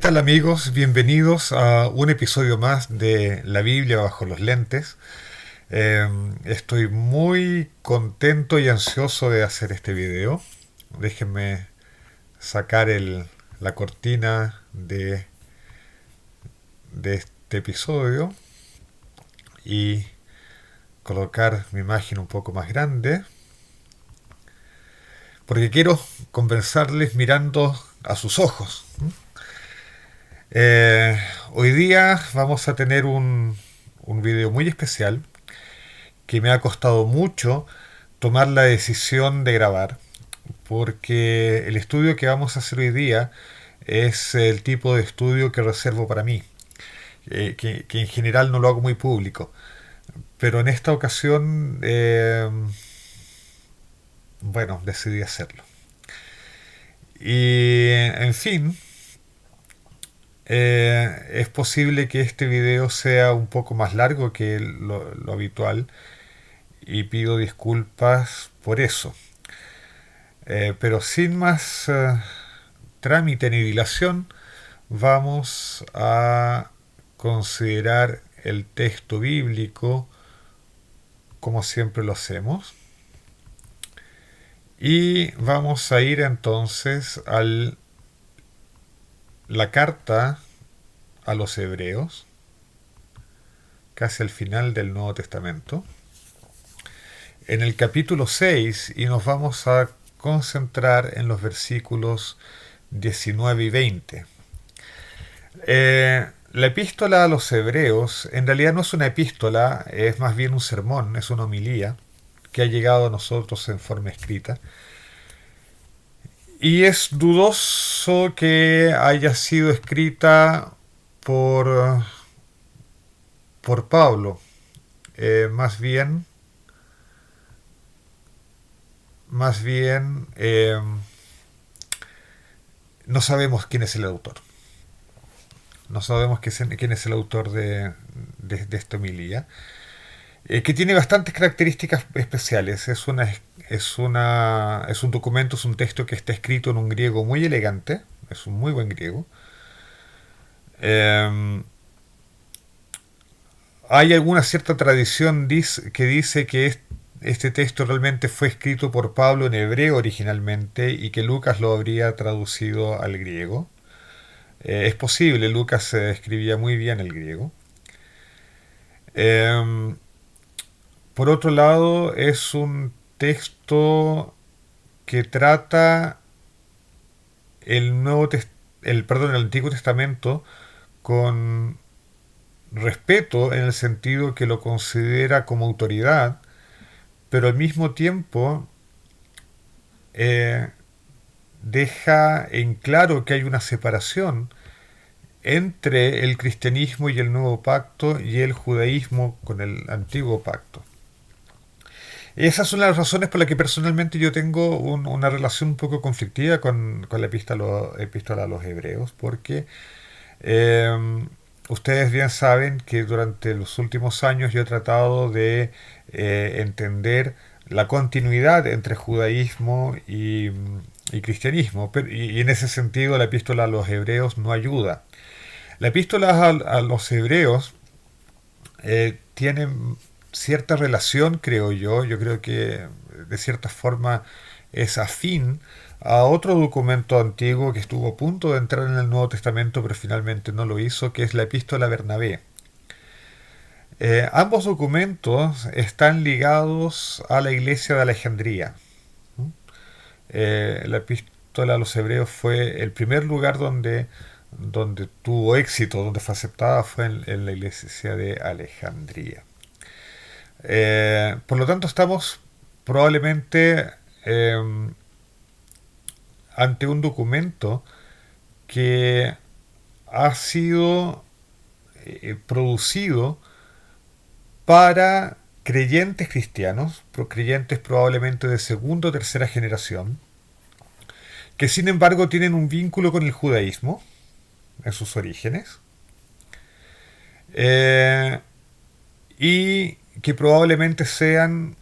tal amigos? Bienvenidos a un episodio más de La Biblia bajo los lentes. Estoy muy contento y ansioso de hacer este video. Déjenme sacar la cortina de este episodio y colocar mi imagen un poco más grande, porque quiero conversarles mirando a sus ojos. Hoy día vamos a tener un video muy especial que me ha costado mucho tomar la decisión de grabar, porque el estudio que vamos a hacer hoy día es el tipo de estudio que reservo para mí, que en general no lo hago muy público, pero en esta ocasión, bueno, decidí hacerlo. Y en fin, es posible que este video sea un poco más largo que lo habitual y pido disculpas por eso. Pero sin más trámite ni dilación, vamos a considerar el texto bíblico como siempre lo hacemos. Y vamos a ir entonces a la carta a los hebreos, casi al final del Nuevo Testamento, en el capítulo 6, y nos vamos a concentrar en los versículos 19 y 20. La epístola a los hebreos en realidad no es una epístola, es más bien un sermón, es una homilía que ha llegado a nosotros en forma escrita. Y es dudoso que haya sido escrita por, por Pablo. Más bien, más bien, no sabemos quién es el autor. No sabemos quién es el autor de esta homilía, que tiene bastantes características especiales. Es un documento, es un texto que está escrito en un griego muy elegante, es un muy buen griego. Eh, Hay alguna cierta tradición que dice que este texto realmente fue escrito por Pablo en hebreo originalmente y que Lucas lo habría traducido al griego. Es posible, Lucas escribía muy bien el griego. Eh, por otro lado, es un texto que trata el el Antiguo Testamento con respeto en el sentido que lo considera como autoridad, pero al mismo tiempo eh, deja en claro que hay una separación entre el cristianismo y el nuevo pacto y el judaísmo con el antiguo pacto. Esas son las razones por las que personalmente yo tengo una relación un poco conflictiva con la epístola a los hebreos, porque eh, ustedes bien saben que durante los últimos años yo he tratado de entender la continuidad entre judaísmo y cristianismo, y en ese sentido la epístola a los hebreos no ayuda. La epístola a los hebreos tiene cierta relación, creo yo creo que de cierta forma es afín a otro documento antiguo que estuvo a punto de entrar en el Nuevo Testamento, pero finalmente no lo hizo, que es la epístola a Bernabé. Ambos documentos están ligados a la iglesia de Alejandría. La epístola a los hebreos fue el primer lugar donde tuvo éxito, donde fue aceptada, fue en la iglesia de Alejandría. Por lo tanto, estamos probablemente ante un documento que ha sido producido para creyentes cristianos, creyentes probablemente de segunda o tercera generación, que sin embargo tienen un vínculo con el judaísmo en sus orígenes, eh, y que probablemente sean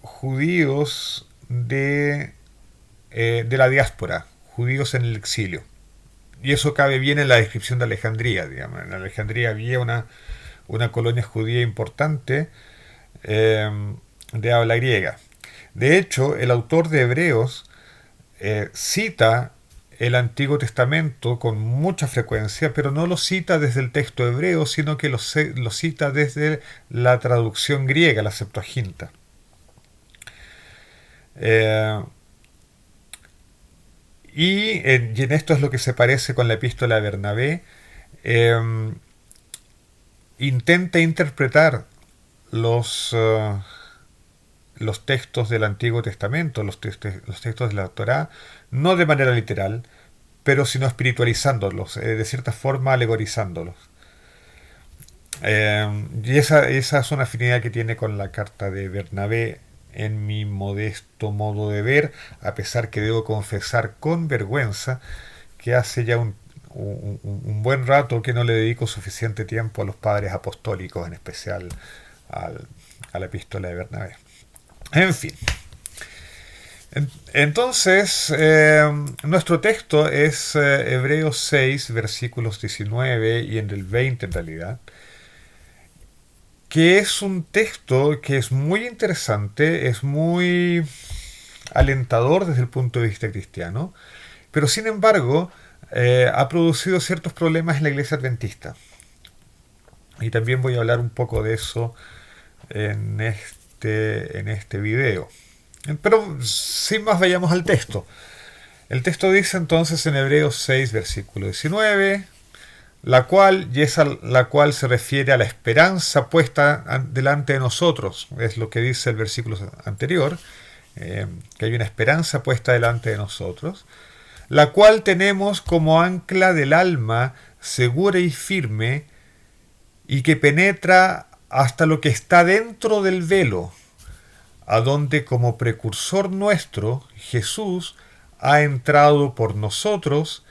judíos de la diáspora, judíos en el exilio. y eso cabe bien en la descripción de Alejandría, digamos. En Alejandría había una colonia judía importante eh, de habla griega. De hecho, el autor de Hebreos cita el Antiguo Testamento con mucha frecuencia, pero no lo cita desde el texto hebreo, sino que lo cita desde la traducción griega, la Septuaginta. Eh, y en esto es lo que se parece con la epístola de Bernabé. Eh, Intenta interpretar los, los textos del Antiguo Testamento, los textos de la Torá, no de manera literal, pero sino espiritualizándolos, de cierta forma alegorizándolos. Y esa es una afinidad que tiene con la carta de Bernabé en mi modesto modo de ver, a pesar que debo confesar con vergüenza que hace ya un buen rato que no le dedico suficiente tiempo a los padres apostólicos, en especial a la epístola de Bernabé. En fin. Entonces, nuestro texto es Hebreos 6, versículos 19 y en el 20 en realidad, que es un texto que es muy interesante, es muy alentador desde el punto de vista cristiano, pero sin embargo ha producido ciertos problemas en la iglesia adventista. Y también voy a hablar un poco de eso en este video. Pero sin más, vayamos al texto. El texto dice entonces en Hebreos 6, versículo 19, la cual se refiere a la esperanza puesta delante de nosotros. Es lo que dice el versículo anterior, que hay una esperanza puesta delante de nosotros, la cual tenemos como ancla del alma segura y firme, y que penetra hasta lo que está dentro del velo, a donde como precursor nuestro Jesús ha entrado por nosotros,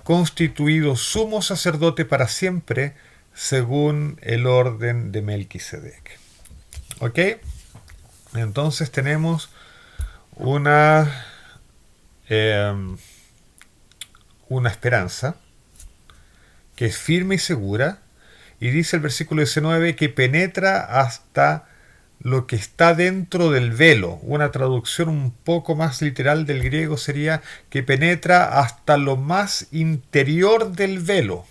constituido sumo sacerdote para siempre, según el orden de Melquisedec. ¿Ok? Entonces tenemos eh, una esperanza que es firme y segura, y dice el versículo 19 que penetra hasta lo que está dentro del velo. Una traducción un poco más literal del griego sería que penetra hasta lo más interior del velo,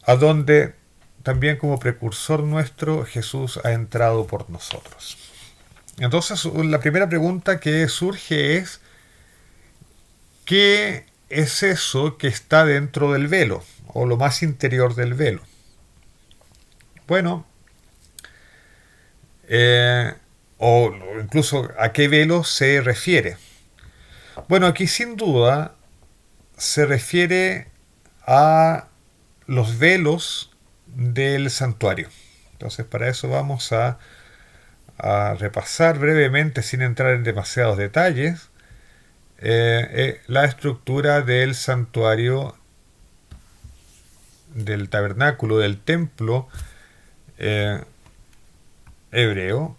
a donde también como precursor nuestro Jesús ha entrado por nosotros. Entonces la primera pregunta que surge es: ¿qué es eso que está dentro del velo o lo más interior del velo? Bueno, o incluso a qué velo se refiere. Bueno, aquí sin duda se refiere a los velos del santuario. Entonces para eso vamos a repasar brevemente, sin entrar en demasiados detalles, la estructura del santuario, del tabernáculo, del templo hebreo.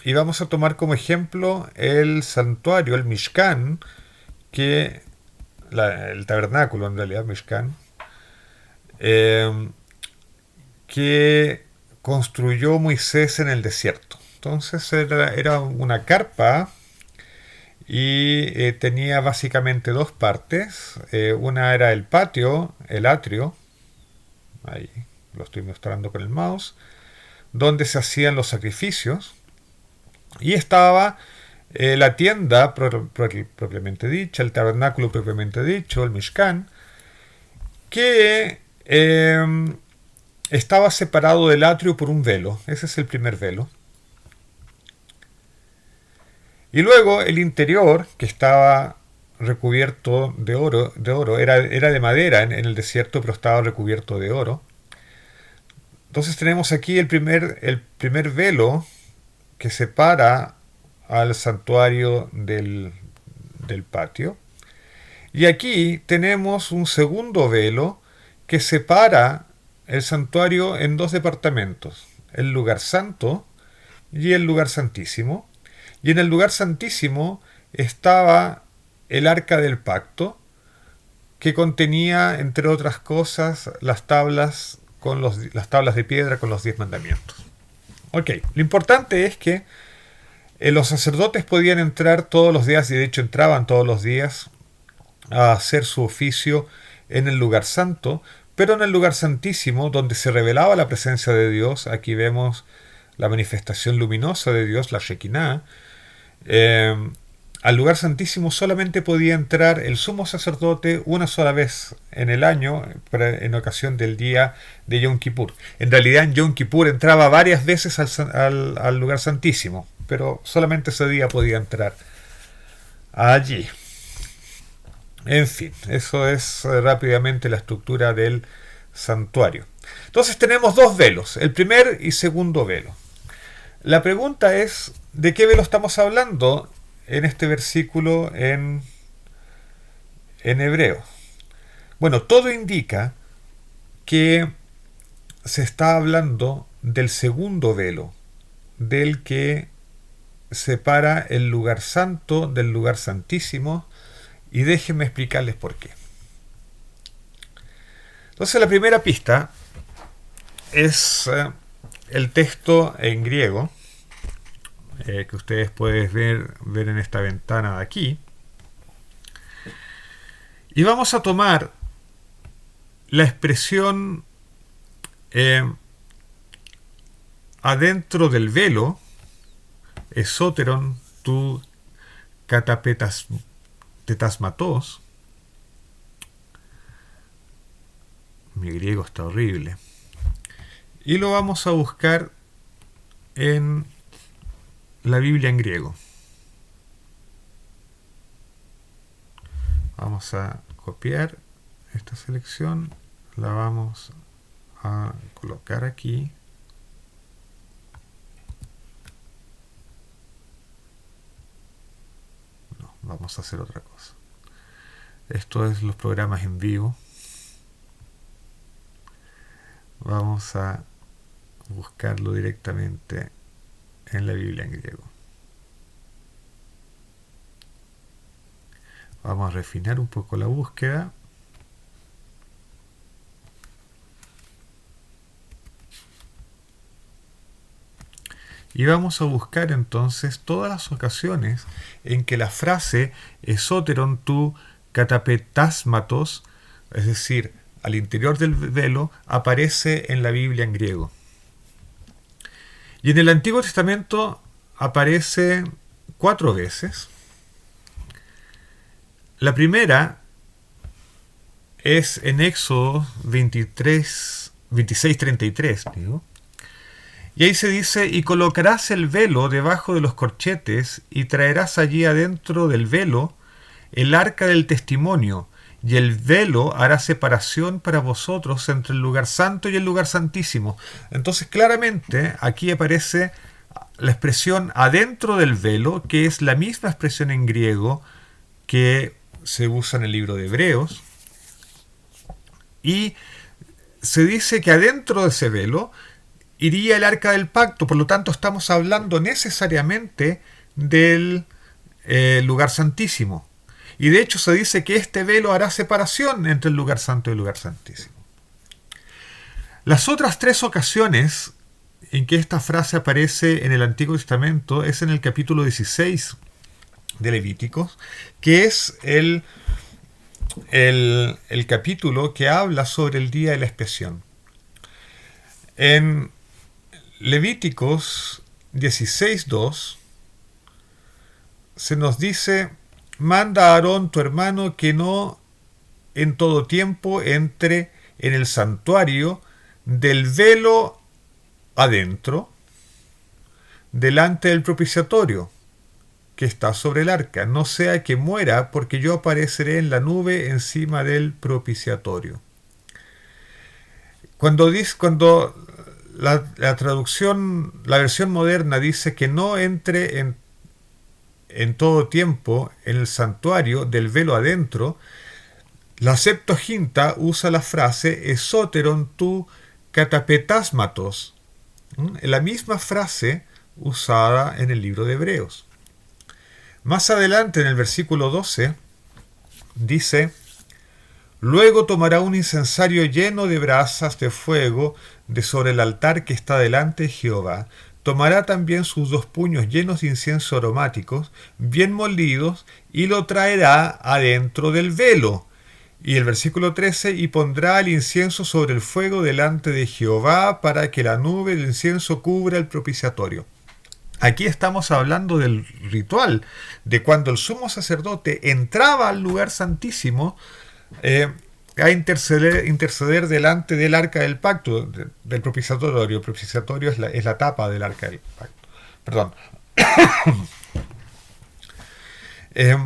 Y vamos a tomar como ejemplo el santuario, el Mishkan, el tabernáculo en realidad, Mishkan, que construyó Moisés en el desierto. Entonces era una carpa y tenía básicamente dos partes. Una era el patio, el atrio, ahí lo estoy mostrando con el mouse, donde se hacían los sacrificios, y estaba la tienda propiamente dicha, el tabernáculo propiamente dicho, el Mishkan, que estaba separado del atrio por un velo. Ese es el primer velo. Y luego el interior, que estaba recubierto de oro, era de madera en el desierto, pero estaba recubierto de oro. Entonces tenemos aquí el primer velo que separa al santuario del patio. Y aquí tenemos un segundo velo que separa el santuario en dos departamentos: el lugar santo y el lugar santísimo. Y en el lugar santísimo estaba el arca del pacto, que contenía, entre otras cosas, las tablas de piedra con los 10 mandamientos. Ok, lo importante es que los sacerdotes podían entrar todos los días, y de hecho entraban todos los días a hacer su oficio en el lugar santo, pero en el lugar santísimo, donde se revelaba la presencia de Dios. Aquí vemos la manifestación luminosa de Dios, la Shekinah. Al lugar santísimo solamente podía entrar el sumo sacerdote una sola vez en el año, en ocasión del día de Yom Kippur. En realidad en Yom Kippur entraba varias veces al lugar santísimo, pero solamente ese día podía entrar allí. En fin, eso es rápidamente la estructura del santuario. Entonces tenemos dos velos, el primer y segundo velo. La pregunta es, ¿de qué velo estamos hablando en este versículo en hebreo? Bueno, todo indica que se está hablando del segundo velo, del que separa el lugar santo del lugar santísimo, y déjenme explicarles por qué. Entonces la primera pista es el texto en griego, que ustedes pueden ver en esta ventana de aquí. Y vamos a tomar la expresión adentro del velo, esoteron tu katapetasmatos. Mi griego está horrible. Y lo vamos a buscar en la Biblia en griego. Vamos a copiar esta selección, la vamos a colocar aquí. No, vamos a hacer otra cosa. Esto es los programas en vivo. Vamos a buscarlo directamente en la Biblia en griego. Vamos a refinar un poco la búsqueda. Y vamos a buscar entonces todas las ocasiones en que la frase esoteron tu katapetasmatos, es decir, al interior del velo, aparece en la Biblia en griego. Y en el Antiguo Testamento aparece 4 veces. La primera es en Éxodo 26:33, digo. Y ahí se dice, y colocarás el velo debajo de los corchetes, y traerás allí adentro del velo el arca del testimonio, y el velo hará separación para vosotros entre el lugar santo y el lugar santísimo. Entonces claramente aquí aparece la expresión adentro del velo, que es la misma expresión en griego que se usa en el libro de Hebreos, y se dice que adentro de ese velo iría el arca del pacto. Por lo tanto estamos hablando necesariamente del lugar santísimo. Y de hecho se dice que este velo hará separación entre el lugar santo y el lugar santísimo. Las otras 3 ocasiones en que esta frase aparece en el Antiguo Testamento es en el capítulo 16 de Levíticos, que es el capítulo que habla sobre el día de la expiación. En Levíticos 16:2 se nos dice: manda a Aarón tu hermano que no en todo tiempo entre en el santuario del velo adentro, delante del propiciatorio que está sobre el arca, no sea que muera, porque yo apareceré en la nube encima del propiciatorio. Cuando la traducción, la versión moderna dice que no entre en todo tiempo en el santuario del velo adentro, la Septuaginta usa la frase esoteron tu katapetasmatos, la misma frase usada en el libro de Hebreos. Más adelante, en el versículo 12, dice: luego tomará un incensario lleno de brasas de fuego de sobre el altar que está delante de Jehová. Tomará también sus 2 puños llenos de incienso aromáticos, bien molidos, y lo traerá adentro del velo. Y el versículo 13: y pondrá el incienso sobre el fuego delante de Jehová para que la nube del incienso cubra el propiciatorio. Aquí estamos hablando del ritual, de cuando el sumo sacerdote entraba al lugar santísimo eh, a interceder delante del arca del pacto, del propiciatorio. El propiciatorio es la tapa del arca del pacto. Perdón. Eh,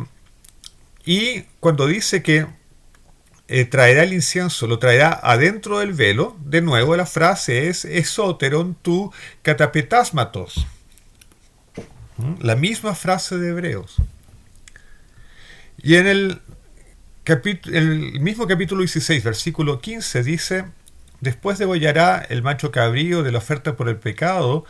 y cuando dice que traerá el incienso, lo traerá adentro del velo, de nuevo la frase es esoteron tu catapetásmatos. La misma frase de Hebreos. Y en el mismo capítulo 16, versículo 15, dice: después degollará el macho cabrío de la oferta por el pecado,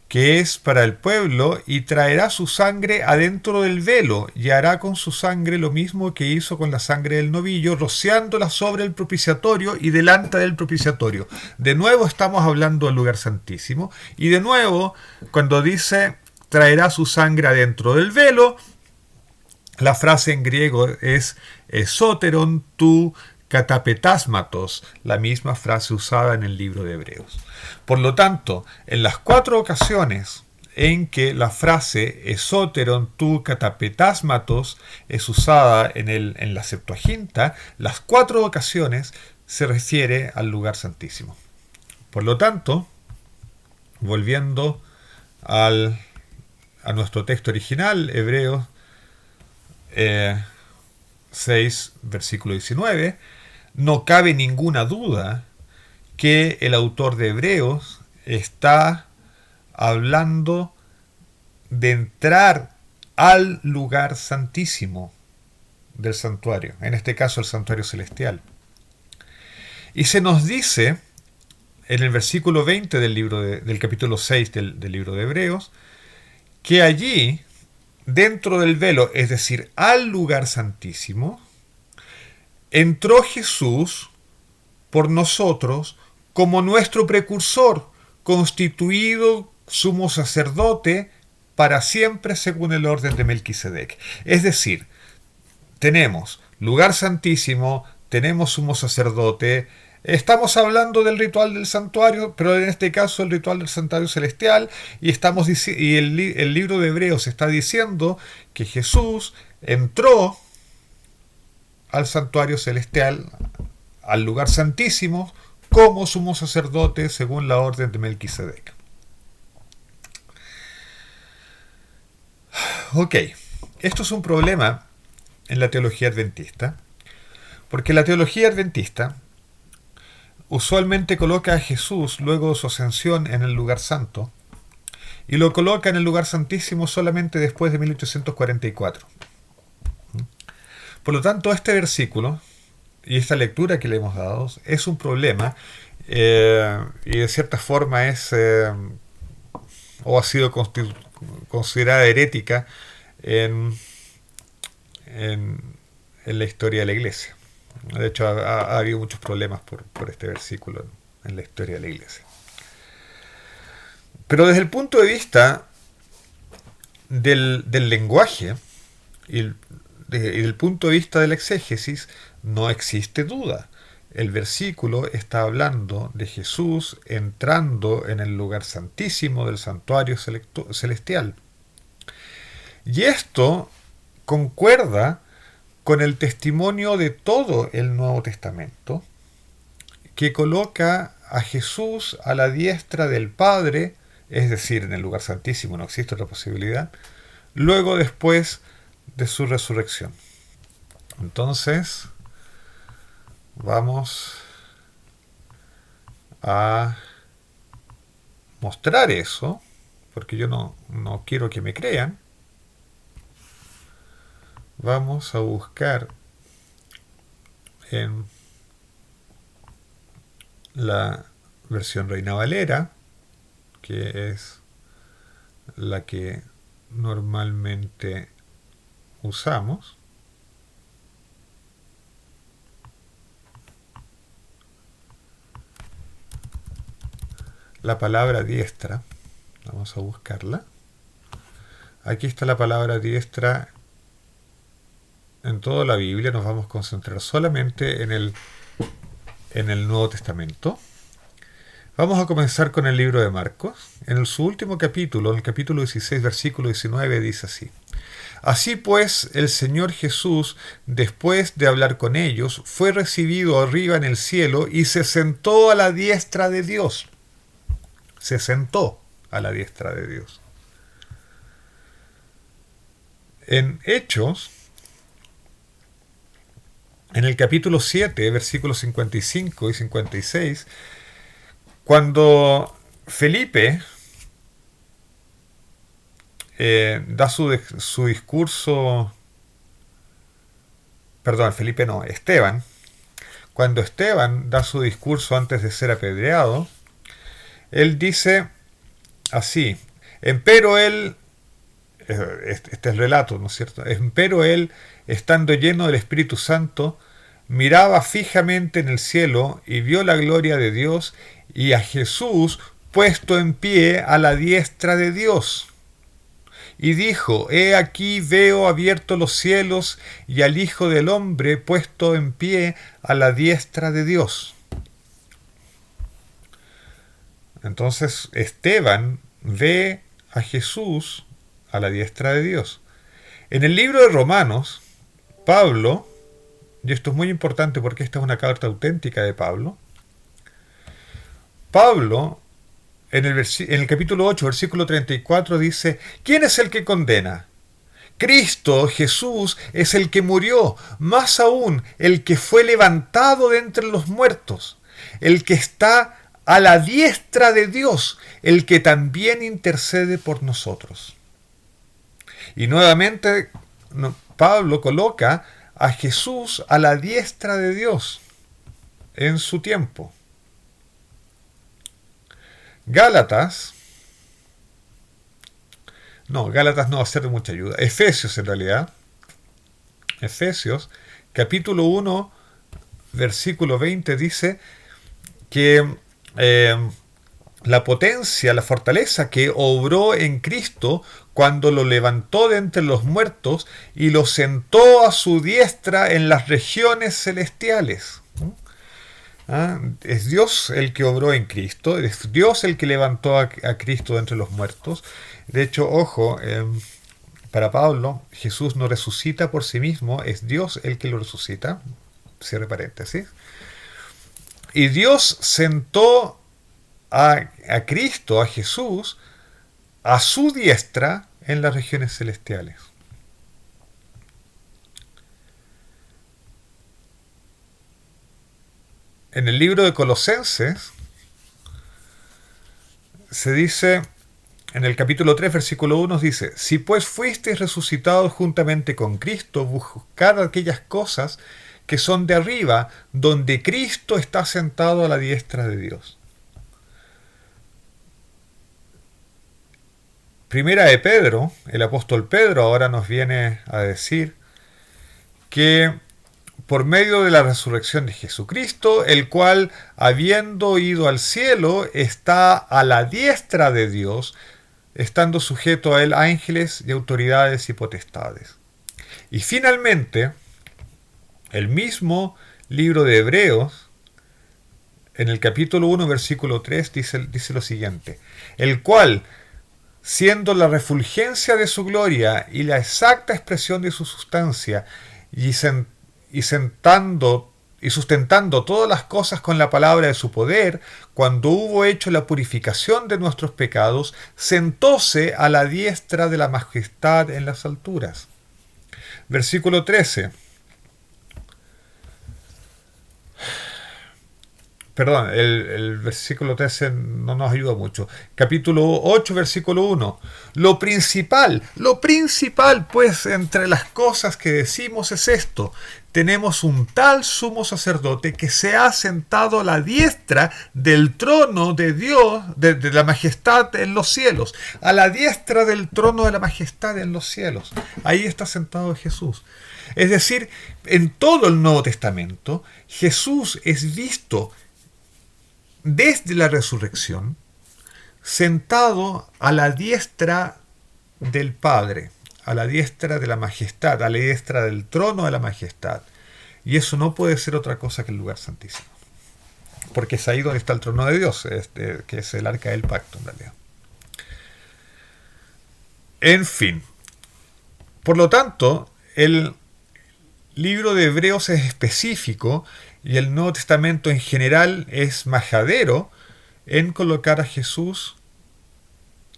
que es para el pueblo, y traerá su sangre adentro del velo, y hará con su sangre lo mismo que hizo con la sangre del novillo, rociándola sobre el propiciatorio y delante del propiciatorio. De nuevo estamos hablando del lugar santísimo, y de nuevo, cuando dice traerá su sangre adentro del velo, la frase en griego es esoteron tu catapetásmatos, la misma frase usada en el libro de Hebreos. Por lo tanto, en las 4 ocasiones en que la frase esoteron tu catapetásmatos es usada en la Septuaginta, las 4 ocasiones se refiere al lugar santísimo. Por lo tanto, volviendo a nuestro texto original, Hebreos 6, versículo 19, no cabe ninguna duda que el autor de Hebreos está hablando de entrar al lugar santísimo del santuario, en este caso el santuario celestial. Y se nos dice en el versículo 20 del capítulo 6 del libro de Hebreos, que allí, dentro del velo, es decir, al lugar santísimo, entró Jesús por nosotros como nuestro precursor, constituido sumo sacerdote para siempre según el orden de Melquisedec. Es decir, tenemos lugar santísimo, tenemos sumo sacerdote. Estamos hablando del ritual del santuario, pero en este caso el ritual del santuario celestial, y el libro de Hebreos está diciendo que Jesús entró al santuario celestial, al lugar santísimo, como sumo sacerdote según la orden de Melquisedec. Ok, esto es un problema en la teología adventista, porque la teología adventista usualmente coloca a Jesús luego de su ascensión en el lugar santo y lo coloca en el lugar santísimo solamente después de 1844. Por lo tanto, este versículo y esta lectura que le hemos dado es un problema, y de cierta forma o ha sido considerada herética en, en, en la historia de la Iglesia. De hecho, ha habido muchos problemas por este versículo en la historia de la Iglesia. Pero desde el punto de vista del lenguaje y desde el punto de vista de la exégesis, no existe duda. El versículo está hablando de Jesús entrando en el lugar santísimo del santuario celestial. Y esto concuerda con el testimonio de todo el Nuevo Testamento, que coloca a Jesús a la diestra del Padre, es decir, en el lugar santísimo, no existe otra posibilidad, luego después de su resurrección. Entonces, vamos a mostrar eso, porque yo no quiero que me crean. Vamos a buscar en la versión Reina Valera, que es la que normalmente usamos. la palabra diestra. Vamos a buscarla. Aquí está la palabra diestra en toda la Biblia. Nos vamos a concentrar solamente en el Nuevo Testamento. Vamos a comenzar con el libro de Marcos. En su último capítulo, en el capítulo 16, versículo 19, dice así: Así pues, el Señor Jesús, después de hablar con ellos, fue recibido arriba en el cielo y se sentó a la diestra de Dios. Se sentó a la diestra de Dios. En Hechos, en el capítulo 7, versículos 55 y 56, cuando Felipe da su discurso, perdón, Felipe no, Esteban, cuando Esteban da su discurso antes de ser apedreado, él dice así: empero él, este es el relato, ¿no es cierto? Empero él, estando lleno del Espíritu Santo, miraba fijamente en el cielo y vio la gloria de Dios y a Jesús puesto en pie a la diestra de Dios. Y dijo: he aquí veo abiertos los cielos y al Hijo del Hombre puesto en pie a la diestra de Dios. Entonces Esteban ve a Jesús a la diestra de Dios. En el libro de Romanos, Pablo, y esto es muy importante porque esta es una carta auténtica de Pablo, en el capítulo 8, versículo 34 dice: ¿quién es el que condena? Cristo Jesús es el que murió, más aún el que fue levantado de entre los muertos, el que está a la diestra de Dios, el que también intercede por nosotros. Y nuevamente Pablo coloca a Jesús a la diestra de Dios en su tiempo. Gálatas no va a ser de mucha ayuda. Efesios, en realidad. Efesios, capítulo 1, versículo 20, dice que la potencia, la fortaleza que obró en Cristo cuando lo levantó de entre los muertos y lo sentó a su diestra en las regiones celestiales. Es Dios el que obró en Cristo, es Dios el que levantó a Cristo de entre los muertos. De hecho, ojo, para Pablo, Jesús no resucita por sí mismo, es Dios el que lo resucita. Cierre paréntesis. Y Dios sentó a Cristo, a Jesús, a su diestra en las regiones celestiales. En el libro de Colosenses se dice, en el capítulo 3, versículo 1, dice: si pues fuisteis resucitados juntamente con Cristo, buscad aquellas cosas que son de arriba, donde Cristo está sentado a la diestra de Dios. Primera de Pedro, el apóstol Pedro ahora nos viene a decir que por medio de la resurrección de Jesucristo, el cual, habiendo ido al cielo, está a la diestra de Dios, estando sujeto a él ángeles y autoridades y potestades. Y finalmente, el mismo libro de Hebreos, en el capítulo 1, versículo 3, dice lo siguiente: el cual, siendo la refulgencia de su gloria y la exacta expresión de su sustancia, y sustentando todas las cosas con la palabra de su poder, cuando hubo hecho la purificación de nuestros pecados, sentóse a la diestra de la majestad en las alturas. Versículo 13. Perdón, el versículo 13 no nos ayuda mucho. Capítulo 8, versículo 1. Lo principal, pues, entre las cosas que decimos es esto: tenemos un tal sumo sacerdote que se ha sentado a la diestra del trono de Dios, de la majestad en los cielos. A la diestra del trono de la majestad en los cielos. Ahí está sentado Jesús. Es decir, en todo el Nuevo Testamento, Jesús es visto desde la resurrección sentado a la diestra del Padre, a la diestra de la majestad, a la diestra del trono de la majestad. Y eso no puede ser otra cosa que el lugar santísimo. Porque es ahí donde está el trono de Dios, que es el arca del pacto en realidad. En fin. Por lo tanto, el libro de Hebreos es específico y el Nuevo Testamento en general es majadero en colocar a Jesús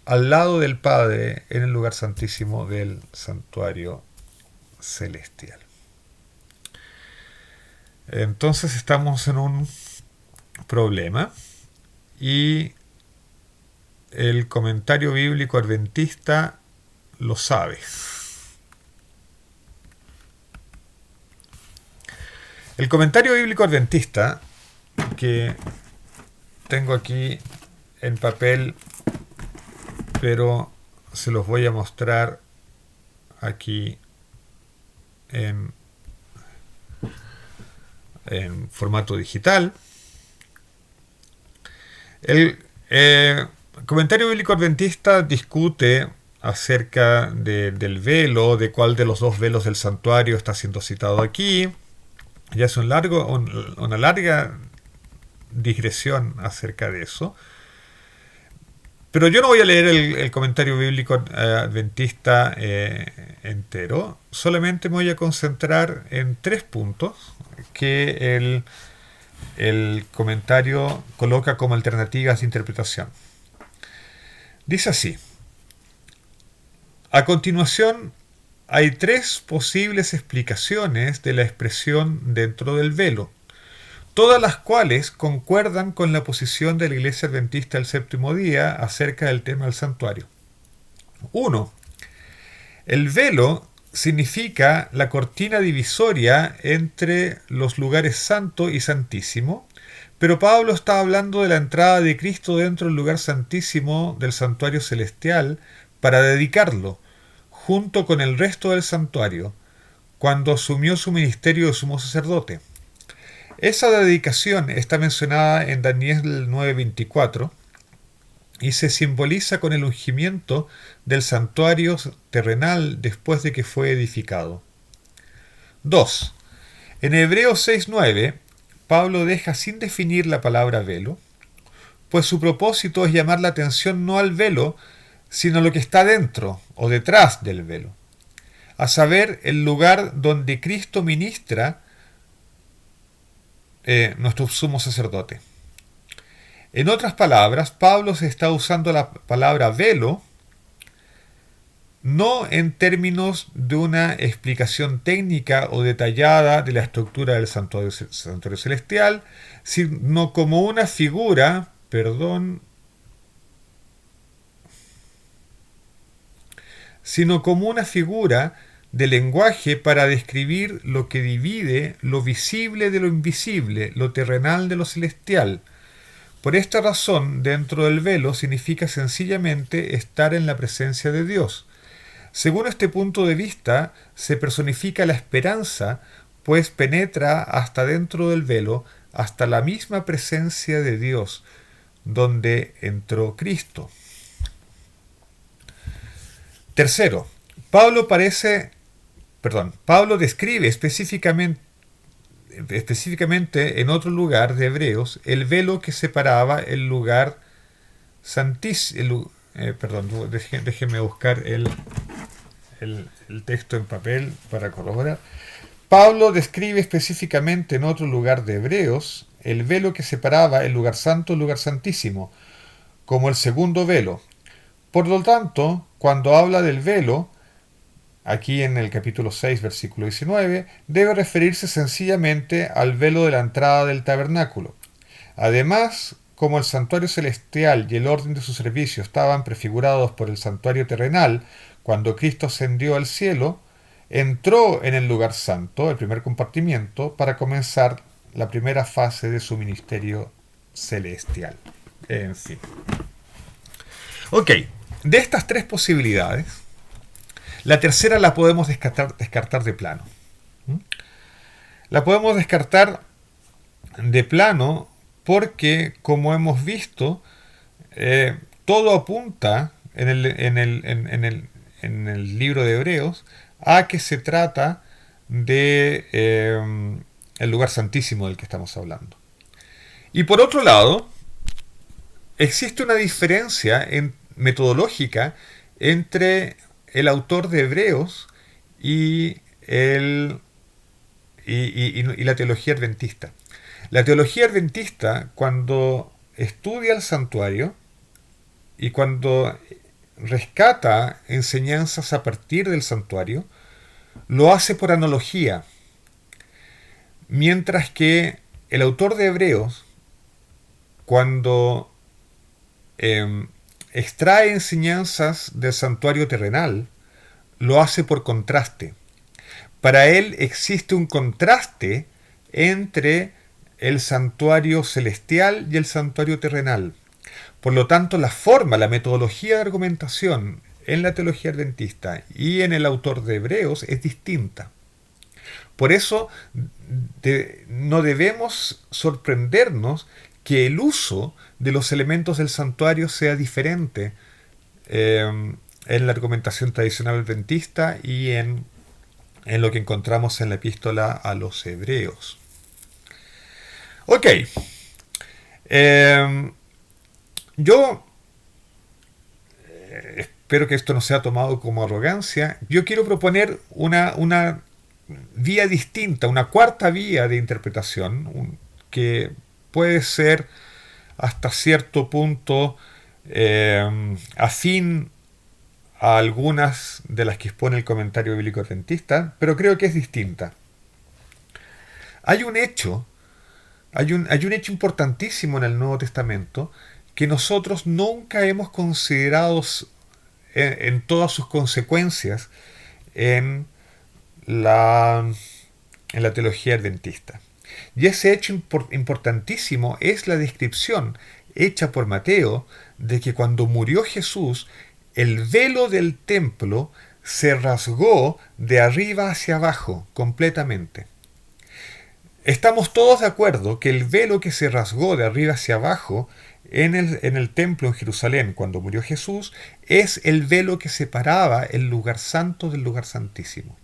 al lado del Padre en el lugar santísimo del santuario celestial. Entonces estamos en un problema y el comentario bíblico adventista lo sabe. El comentario bíblico adventista, que tengo aquí en papel, pero se los voy a mostrar aquí en formato digital. El comentario bíblico adventista discute acerca del velo, de cuál de los dos velos del santuario está siendo citado aquí. Y hace una larga digresión acerca de eso. Pero yo no voy a leer el comentario bíblico adventista entero. Solamente me voy a concentrar en 3 puntos que el comentario coloca como alternativas de interpretación. Dice así: a continuación, hay 3 posibles explicaciones de la expresión dentro del velo, todas las cuales concuerdan con la posición de la Iglesia Adventista del Séptimo Día acerca del tema del santuario. 1. El velo significa la cortina divisoria entre los lugares santo y santísimo, pero Pablo está hablando de la entrada de Cristo dentro del lugar santísimo del santuario celestial para dedicarlo, junto con el resto del santuario, cuando asumió su ministerio de sumo sacerdote. Esa dedicación está mencionada en Daniel 9:24 y se simboliza con el ungimiento del santuario terrenal después de que fue edificado. 2. En Hebreos 6:9, Pablo deja sin definir la palabra velo, pues su propósito es llamar la atención no al velo, sino a lo que está dentro o detrás del velo, a saber, el lugar donde Cristo ministra, nuestro sumo sacerdote. En otras palabras, Pablo se está usando la palabra velo no en términos de una explicación técnica o detallada de la estructura del santuario celestial, sino como una figura, sino como una figura de lenguaje para describir lo que divide lo visible de lo invisible, lo terrenal de lo celestial. Por esta razón, dentro del velo significa sencillamente estar en la presencia de Dios. Según este punto de vista, se personifica la esperanza, pues penetra hasta dentro del velo, hasta la misma presencia de Dios, donde entró Cristo. Tercero, Pablo describe específicamente en otro lugar de Hebreos el velo que separaba el lugar santísimo. Déjeme buscar el texto en papel para corroborar. Pablo describe específicamente en otro lugar de Hebreos el velo que separaba el lugar santo del lugar santísimo, como el segundo velo. Por lo tanto, cuando habla del velo, aquí en el capítulo 6, versículo 19, debe referirse sencillamente al velo de la entrada del tabernáculo. Además, como el santuario celestial y el orden de su servicio estaban prefigurados por el santuario terrenal, cuando Cristo ascendió al cielo, entró en el lugar santo, el primer compartimiento, para comenzar la primera fase de su ministerio celestial. En fin. Ok, de estas 3 posibilidades, la tercera la podemos descartar de plano. La podemos descartar de plano porque, como hemos visto, todo apunta en el libro de Hebreos a que se trata de el lugar santísimo del que estamos hablando. Y por otro lado, existe una diferencia metodológica entre el autor de Hebreos y, y la teología adventista. La teología adventista, cuando estudia el santuario y cuando rescata enseñanzas a partir del santuario, lo hace por analogía, mientras que el autor de Hebreos, cuando extrae enseñanzas del santuario terrenal, lo hace por contraste. Para él existe un contraste entre el santuario celestial y el santuario terrenal. Por lo tanto, la forma, la metodología de argumentación en la teología adventista y en el autor de Hebreos es distinta. Por eso no debemos sorprendernos que el uso de los elementos del santuario sea diferente en la argumentación tradicional adventista y en lo que encontramos en la epístola a los Hebreos. Ok. Yo espero que esto no sea tomado como arrogancia. Yo quiero proponer una vía distinta, una cuarta vía de interpretación, que puede ser hasta cierto punto afín a algunas de las que expone el comentario bíblico adventista, pero creo que es distinta. Hay un hecho importantísimo en el Nuevo Testamento que nosotros nunca hemos considerado en todas sus consecuencias en la teología adventista. Y ese hecho importantísimo es la descripción hecha por Mateo de que cuando murió Jesús, el velo del templo se rasgó de arriba hacia abajo completamente. Estamos todos de acuerdo que el velo que se rasgó de arriba hacia abajo en el templo en Jerusalén cuando murió Jesús es el velo que separaba el lugar santo del lugar santísimo.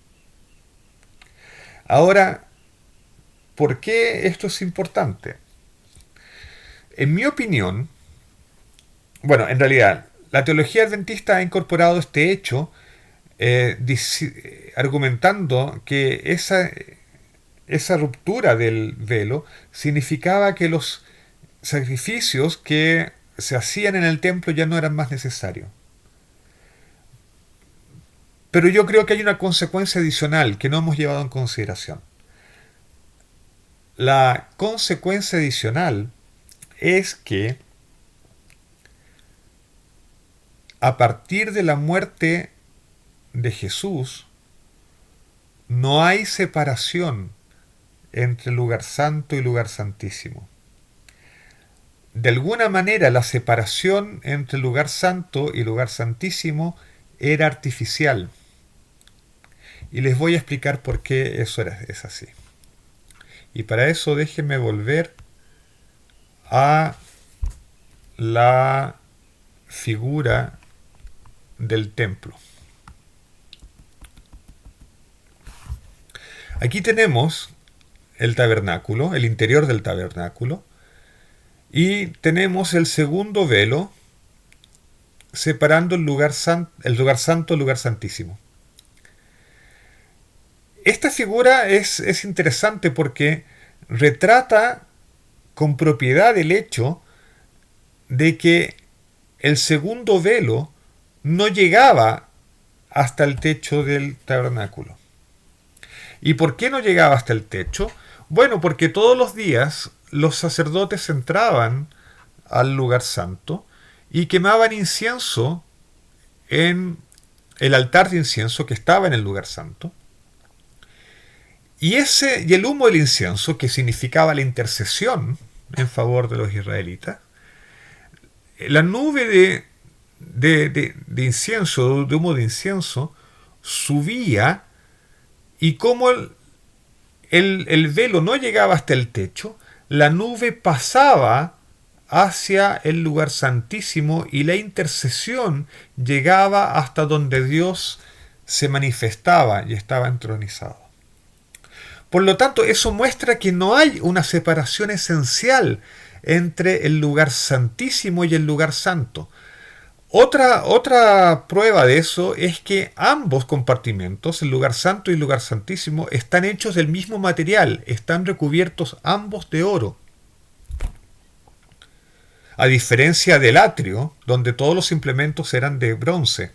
Ahora, ¿por qué esto es importante? En mi opinión, bueno, en realidad, la teología adventista ha incorporado este hecho argumentando que esa ruptura del velo significaba que los sacrificios que se hacían en el templo ya no eran más necesarios. Pero yo creo que hay una consecuencia adicional que no hemos llevado en consideración. La consecuencia adicional es que a partir de la muerte de Jesús no hay separación entre lugar santo y lugar santísimo. De alguna manera la separación entre lugar santo y lugar santísimo era artificial. Y les voy a explicar por qué eso es así. Y para eso déjenme volver a la figura del templo. Aquí tenemos el tabernáculo, el interior del tabernáculo, y tenemos el segundo velo separando el lugar santo del lugar santísimo. Esta figura es interesante porque retrata con propiedad el hecho de que el segundo velo no llegaba hasta el techo del tabernáculo. ¿Y por qué no llegaba hasta el techo? Bueno, porque todos los días los sacerdotes entraban al lugar santo y quemaban incienso en el altar de incienso que estaba en el lugar santo. Y el humo del incienso, que significaba la intercesión en favor de los israelitas, la nube de incienso, de humo de incienso, subía, y como el velo no llegaba hasta el techo, la nube pasaba hacia el lugar santísimo y la intercesión llegaba hasta donde Dios se manifestaba y estaba entronizado. Por lo tanto, eso muestra que no hay una separación esencial entre el lugar santísimo y el lugar santo. Otra prueba de eso es que ambos compartimentos, el lugar santo y el lugar santísimo, están hechos del mismo material, están recubiertos ambos de oro. A diferencia del atrio, donde todos los implementos eran de bronce.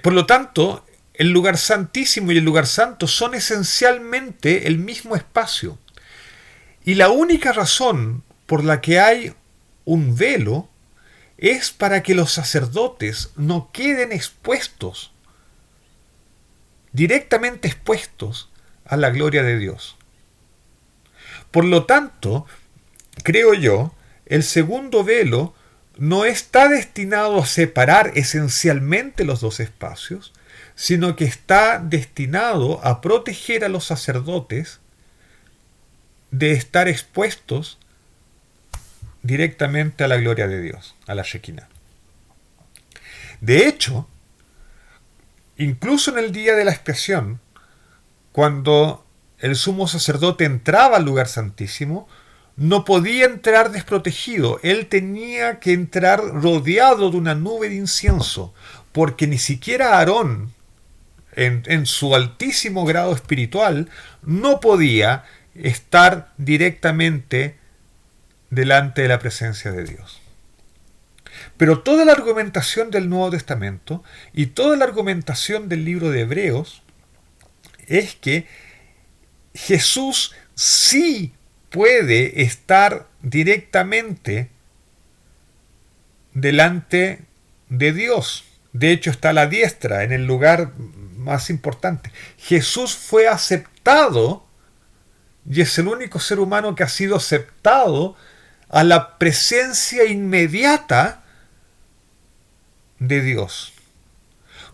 Por lo tanto, el lugar santísimo y el lugar santo son esencialmente el mismo espacio. Y la única razón por la que hay un velo es para que los sacerdotes no queden expuestos, directamente expuestos a la gloria de Dios. Por lo tanto, creo yo, el segundo velo no está destinado a separar esencialmente los dos espacios, sino que está destinado a proteger a los sacerdotes de estar expuestos directamente a la gloria de Dios, a la Shekinah. De hecho, incluso en el día de la expiación, cuando el sumo sacerdote entraba al lugar santísimo, no podía entrar desprotegido. Él tenía que entrar rodeado de una nube de incienso, porque ni siquiera Aarón, en su altísimo grado espiritual, no podía estar directamente delante de la presencia de Dios. Pero toda la argumentación del Nuevo Testamento y toda la argumentación del libro de Hebreos es que Jesús sí puede estar directamente delante de Dios. De hecho, está a la diestra, en el lugar más importante. Jesús fue aceptado y es el único ser humano que ha sido aceptado a la presencia inmediata de Dios.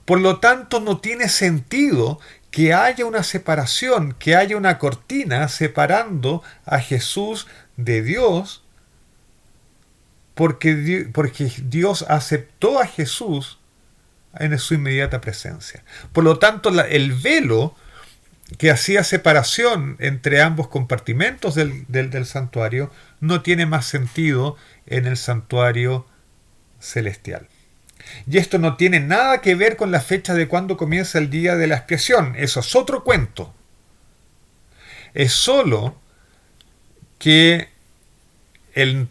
Por lo tanto, no tiene sentido que haya una separación, que haya una cortina separando a Jesús de Dios, porque Dios aceptó a Jesús en su inmediata presencia. Por lo tanto, el velo que hacía separación entre ambos compartimentos del santuario no tiene más sentido en el santuario celestial. Y esto no tiene nada que ver con la fecha de cuando comienza el día de la expiación. Eso es otro cuento. Es solo que el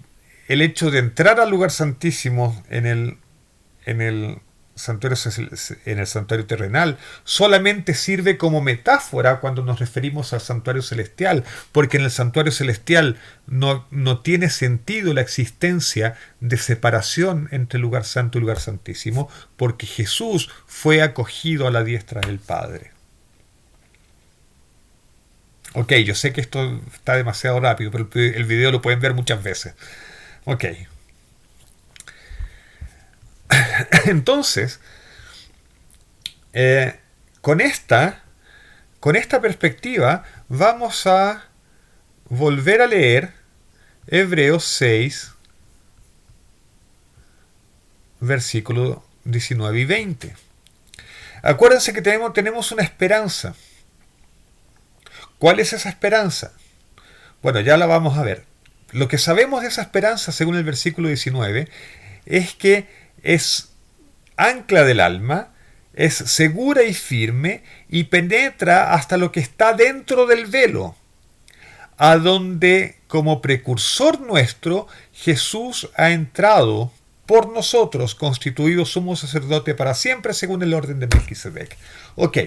hecho de entrar al lugar santísimo en el santuario terrenal solamente sirve como metáfora cuando nos referimos al santuario celestial, porque en el santuario celestial no tiene sentido la existencia de separación entre el lugar santo y el lugar santísimo, porque Jesús fue acogido a la diestra del Padre. Ok, yo sé que esto está demasiado rápido, pero el video lo pueden ver muchas veces. Ok. Entonces, con esta perspectiva, vamos a volver a leer Hebreos 6, versículos 19 y 20. Acuérdense que tenemos una esperanza. ¿Cuál es esa esperanza? Bueno, ya la vamos a ver. Lo que sabemos de esa esperanza, según el versículo 19, es que es ancla del alma, es segura y firme y penetra hasta lo que está dentro del velo, a donde como precursor nuestro Jesús ha entrado por nosotros, constituido sumo sacerdote para siempre según el orden de Melquisedec. Ok,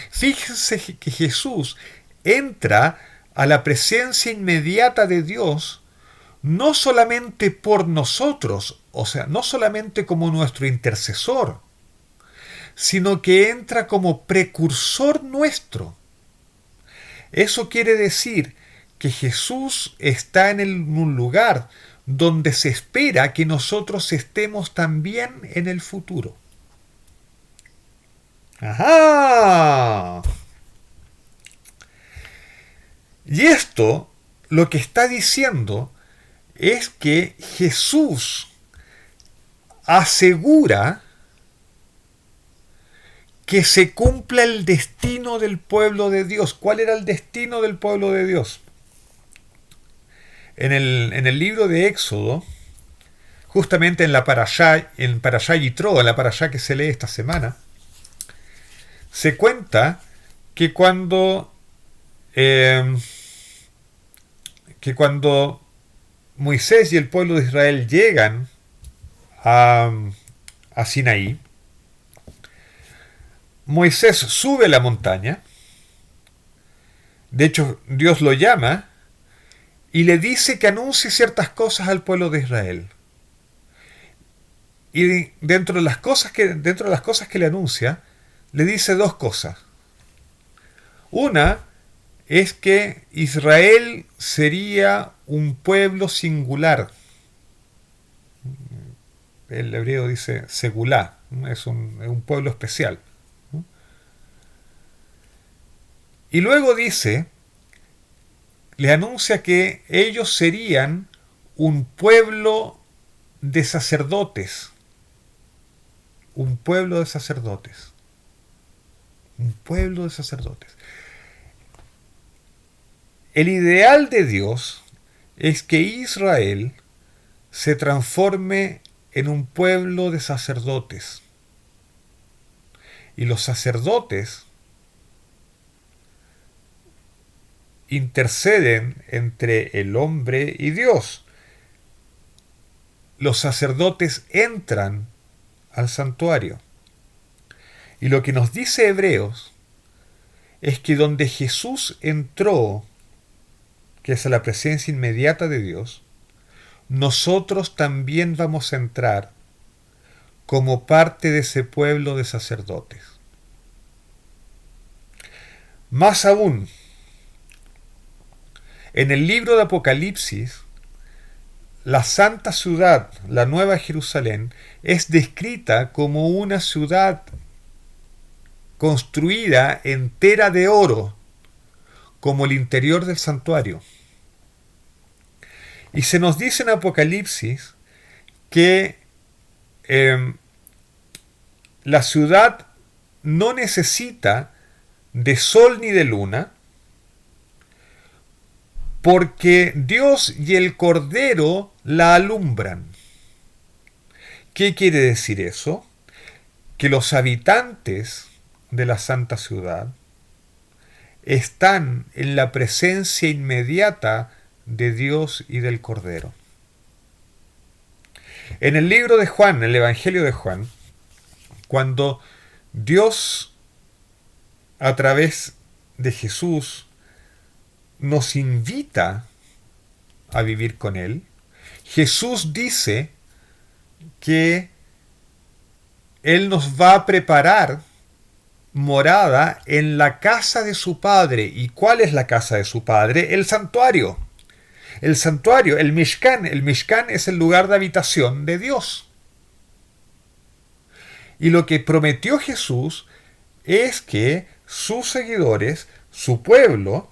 fíjense que Jesús entra a la presencia inmediata de Dios no solamente por nosotros, o sea, no solamente como nuestro intercesor, sino que entra como precursor nuestro. Eso quiere decir que Jesús está en un lugar donde se espera que nosotros estemos también en el futuro. ¡Ajá! Y esto lo que está diciendo es que Jesús asegura que se cumpla el destino del pueblo de Dios. ¿Cuál era el destino del pueblo de Dios? En el libro de Éxodo, justamente en la Parashá Yitro, en la Parashá que se lee esta semana, se cuenta que cuando Moisés y el pueblo de Israel llegan a Sinaí, Moisés sube la montaña, de hecho Dios lo llama y le dice que anuncie ciertas cosas al pueblo de Israel. Y dentro de las cosas que le anuncia, le dice dos cosas. Una es que Israel sería un pueblo singular. El hebreo dice segulá, es un pueblo especial. Y luego le anuncia que ellos serían un pueblo de sacerdotes. Un pueblo de sacerdotes. Un pueblo de sacerdotes. El ideal de Dios es que Israel se transforme en un pueblo de sacerdotes. Y los sacerdotes interceden entre el hombre y Dios. Los sacerdotes entran al santuario. Y lo que nos dice Hebreos es que donde Jesús entró, que es a la presencia inmediata de Dios, nosotros también vamos a entrar como parte de ese pueblo de sacerdotes. Más aún, en el libro de Apocalipsis, la santa ciudad, la Nueva Jerusalén, es descrita como una ciudad construida entera de oro, como el interior del santuario. Y se nos dice en Apocalipsis que la ciudad no necesita de sol ni de luna, porque Dios y el Cordero la alumbran. ¿Qué quiere decir eso? Que los habitantes de la santa ciudad están en la presencia inmediata de Dios y del Cordero. En el libro de Juan, en el Evangelio de Juan, cuando Dios, a través de Jesús, nos invita a vivir con Él, Jesús dice que Él nos va a preparar morada en la casa de su Padre. ¿Y cuál es la casa de su Padre? El santuario. El santuario, el Mishkan. El Mishkan es el lugar de habitación de Dios. Y lo que prometió Jesús es que sus seguidores, su pueblo,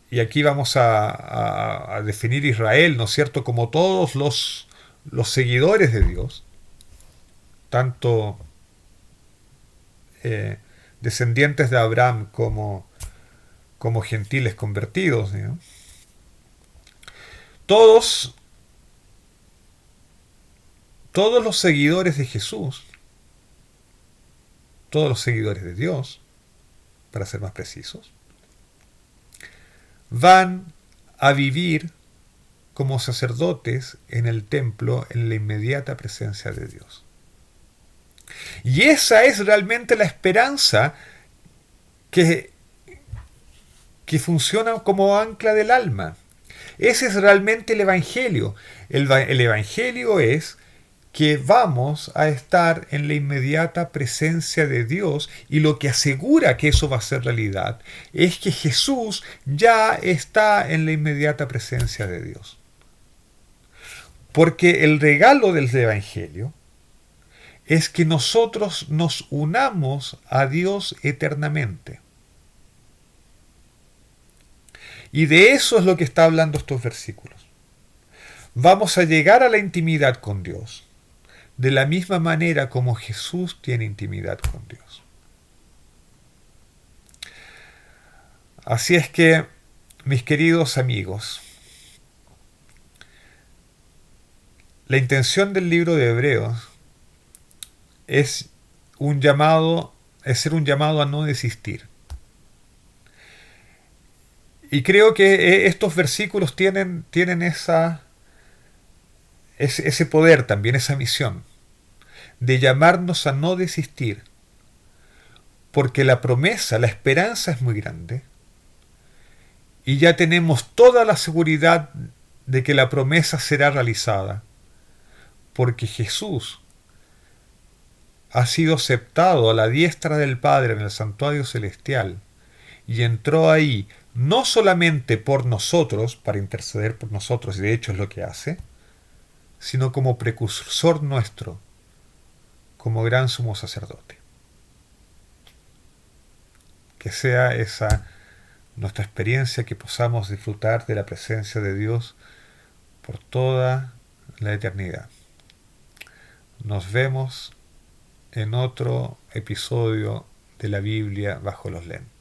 y aquí vamos a definir Israel, ¿no es cierto?, como todos los seguidores de Dios, tanto descendientes de Abraham como gentiles convertidos, ¿no? Todos los seguidores de Jesús, todos los seguidores de Dios, para ser más precisos, van a vivir como sacerdotes en el templo, en la inmediata presencia de Dios. Y esa es realmente la esperanza que funciona como ancla del alma. Ese es realmente el Evangelio. El Evangelio es que vamos a estar en la inmediata presencia de Dios, y lo que asegura que eso va a ser realidad es que Jesús ya está en la inmediata presencia de Dios. Porque el regalo del Evangelio es que nosotros nos unamos a Dios eternamente. Y de eso es lo que está hablando estos versículos. Vamos a llegar a la intimidad con Dios, de la misma manera como Jesús tiene intimidad con Dios. Así es que, mis queridos amigos, la intención del libro de Hebreos es ser un llamado a no desistir. Y creo que estos versículos tienen ese poder también, esa misión, de llamarnos a no desistir, porque la promesa, la esperanza es muy grande, y ya tenemos toda la seguridad de que la promesa será realizada, porque Jesús ha sido aceptado a la diestra del Padre en el santuario celestial, y entró ahí no solamente por nosotros, para interceder por nosotros, y de hecho es lo que hace, sino como precursor nuestro, como gran sumo sacerdote. Que sea esa nuestra experiencia, que podamos disfrutar de la presencia de Dios por toda la eternidad. Nos vemos en otro episodio de la Biblia bajo los lentes.